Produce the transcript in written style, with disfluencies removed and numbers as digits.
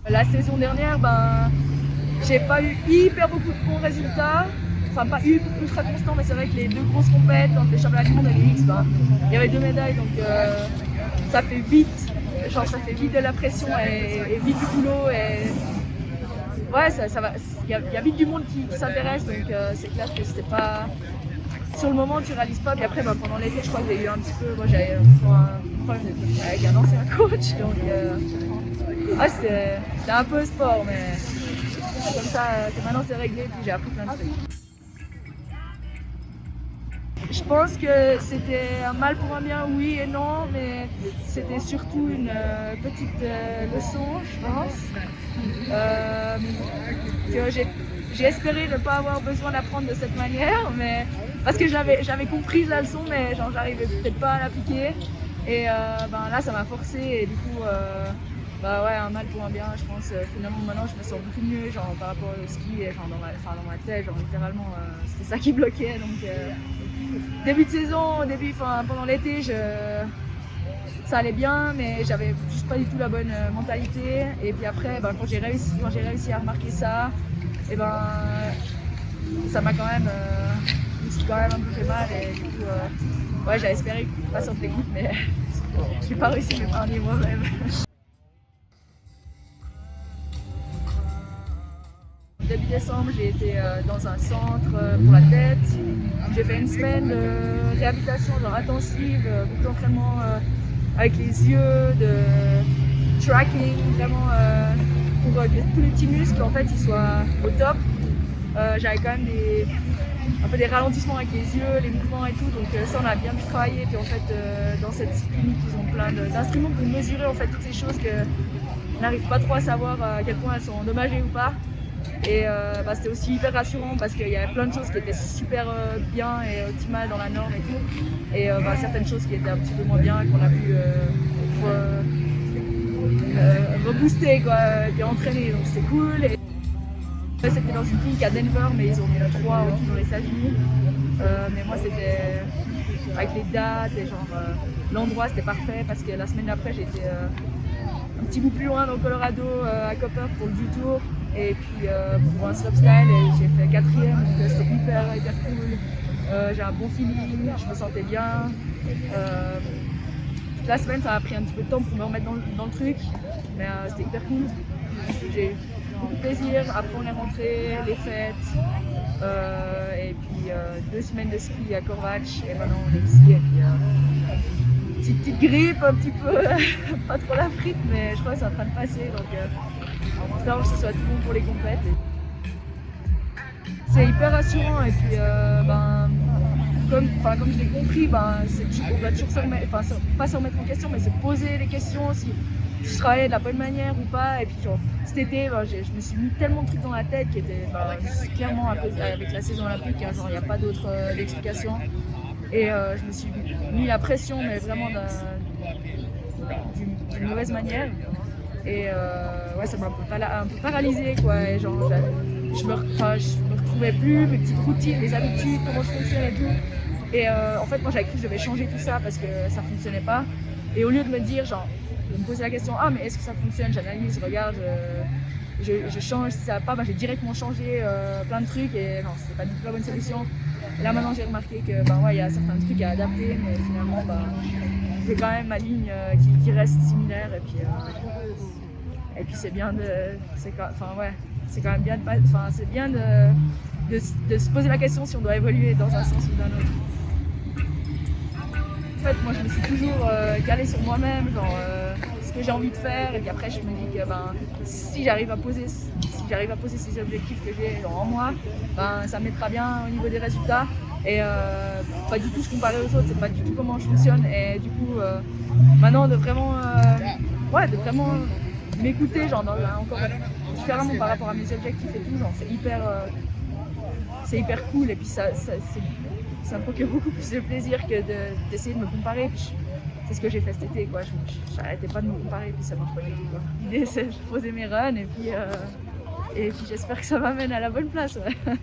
La saison dernière, j'ai pas eu hyper beaucoup de bons résultats. Enfin, pas ultra constant, mais c'est vrai que les deux grosses compètes, entre les championnats du monde et les X, il y avait 2 médailles, donc ça fait vite. Genre, ça fait vite de la pression et vite du boulot. Et ouais, ça va. Il y a vite du monde qui s'intéresse, donc c'est clair que c'était pas. Sur le moment, tu réalises pas, mais après, pendant l'été, je crois que j'ai eu un petit peu. Moi, j'avais un problème avec un ancien coach, donc ouais, c'était un peu sport, mais comme ça, maintenant c'est réglé, puis j'ai appris plein de trucs. Je pense que c'était un mal pour un bien, oui et non, mais c'était surtout une petite leçon, je pense. Que j'ai espéré ne pas avoir besoin d'apprendre de cette manière, mais parce que j'avais compris la leçon, mais genre j'arrivais peut-être pas à l'appliquer. Et là, ça m'a forcé, et du coup, ouais, un mal pour un bien, je pense. Finalement, maintenant, je me sens beaucoup mieux, genre par rapport au ski, et genre dans ma tête, genre littéralement, c'était ça qui bloquait. Donc, début de saison, pendant l'été, ça allait bien, mais j'avais juste pas du tout la bonne mentalité. Et puis après, quand j'ai réussi à remarquer ça, et ça m'a quand même, je me suis quand même un peu fait mal. Et du coup, ouais, j'avais espéré que patiente l'écoute, mais je n'ai pas réussi à m'épargner moi-même. Début décembre, j'ai été dans un centre pour la tête. J'ai fait une semaine de réhabilitation genre intensive, beaucoup d'entraînement avec les yeux, de tracking, vraiment pour que tous les petits muscles en fait ils soient au top. J'avais quand même un peu des ralentissements avec les yeux, les mouvements et tout, donc ça on a bien pu travailler. Puis en fait dans cette clinique ils ont plein d'instruments pour mesurer en fait toutes ces choses qu'on n'arrive pas trop à savoir à quel point elles sont endommagées ou pas. Et c'était aussi hyper rassurant parce qu'il y avait plein de choses qui étaient super bien et optimales dans la norme et tout. Et certaines choses qui étaient un petit peu moins bien qu'on a pu rebooster quoi, et puis entraîner, donc c'était cool. Et c'était dans une clinique à Denver, mais ils ont mis 3 en tout dans les États-Unis. Mais moi c'était avec les dates et genre l'endroit c'était parfait parce que la semaine d'après j'étais un petit bout plus loin dans le Colorado à Copper pour le du-tour. Et puis pour un slopestyle, j'ai fait 4e, donc c'était hyper cool. J'ai un bon feeling, je me sentais bien. Toute la semaine, ça m'a pris un petit peu de temps pour me remettre dans le truc, mais c'était hyper cool. J'ai eu beaucoup de plaisir. Après, on est rentré, les fêtes, et puis 2 semaines de ski à Corvatch, et maintenant on est ici. Et puis, petite grippe, un petit peu, pas trop la frite, mais je crois que c'est en train de passer. Donc, j'espère que ce soit tout bon pour les compètes. C'est hyper rassurant et puis comme je l'ai compris, on doit toujours pas se remettre en question, mais se poser les questions si je travaillais de la bonne manière ou pas. Et puis genre, cet été, je me suis mis tellement de trucs dans la tête qui étaient clairement à cause, avec la saison olympique, hein, genre il n'y a pas d'autre explication. Et je me suis mis la pression, mais vraiment d'une mauvaise manière. Et ouais, ça m'a un peu paralysée quoi. Et genre, je me retrouvais plus, mes petites routines, mes habitudes, comment je fonctionne et tout. Et en fait, moi j'avais cru que je devais changer tout ça parce que ça fonctionnait pas. Et au lieu de me dire, genre, de me poser la question, ah mais est-ce que ça fonctionne, j'analyse, regarde, je change, si ça va pas, j'ai directement changé plein de trucs et non, c'est pas du tout la bonne solution. Et là maintenant j'ai remarqué que ouais, il y a certains trucs à adapter, mais finalement j'ai quand même ma ligne qui reste similaire et puis c'est bien c'est quand même bien c'est bien de se poser la question si on doit évoluer dans un sens ou d'un autre. En fait, moi je me suis toujours calée sur moi-même, genre ce que j'ai envie de faire, et puis après je me dis que si j'arrive à poser ces objectifs que j'ai en moi, ça me mettra bien au niveau des résultats. Et pas du tout se comparer aux autres, c'est pas du tout comment je fonctionne. Et du coup, maintenant de vraiment m'écouter, genre encore différemment par rapport à mes objectifs et tout, genre c'est hyper cool. Et puis ça me procure beaucoup plus de plaisir que d'essayer de me comparer. Puis c'est ce que j'ai fait cet été, quoi. J'arrêtais pas de me comparer, puis ça marche pas du tout, quoi. L'idée c'est de poser mes runs et puis j'espère que ça m'amène à la bonne place. Ouais.